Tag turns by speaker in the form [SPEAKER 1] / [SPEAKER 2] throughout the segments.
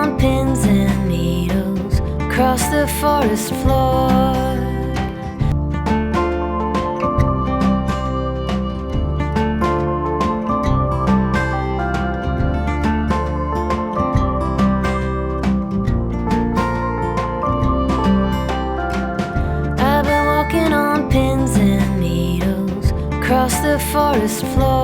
[SPEAKER 1] on pins and needles across the forest floor. I've been walking on pins and needles across the forest floor.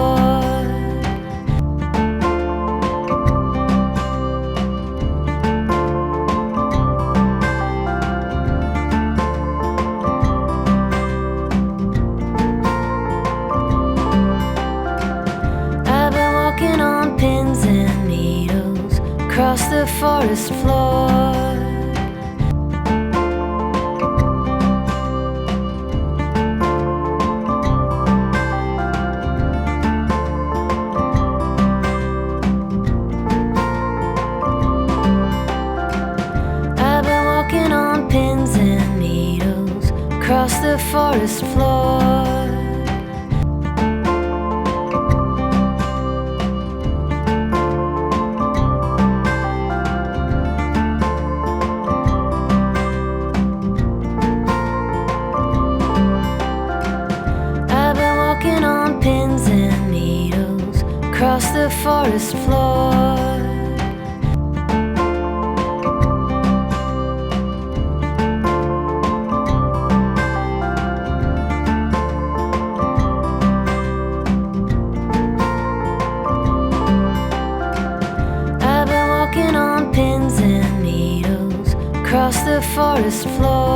[SPEAKER 1] Across the forest floor. I've been walking on pins and needles across the forest floor. Across the forest floor. I've been walking on pins and needles across the forest floor.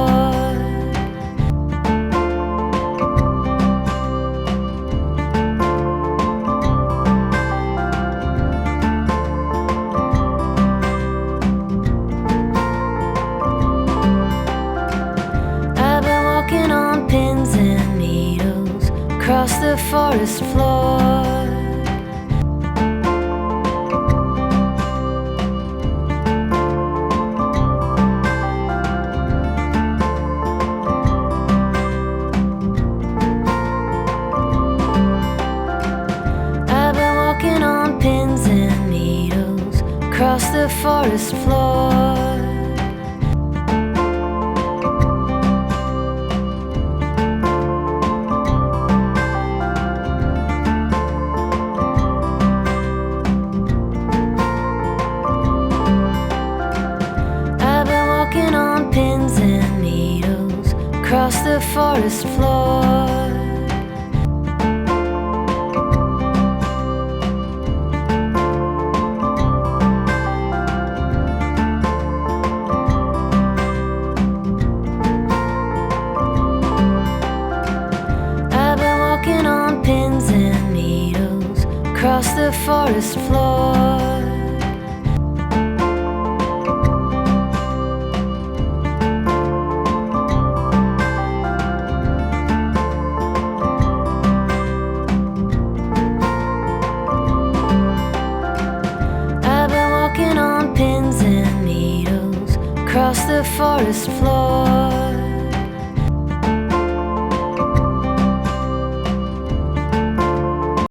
[SPEAKER 1] Across the forest floor. I've been walking on pins and needles across the forest floor. Across the forest floor. I've been walking on pins and needles across the forest floor. Across the forest floor.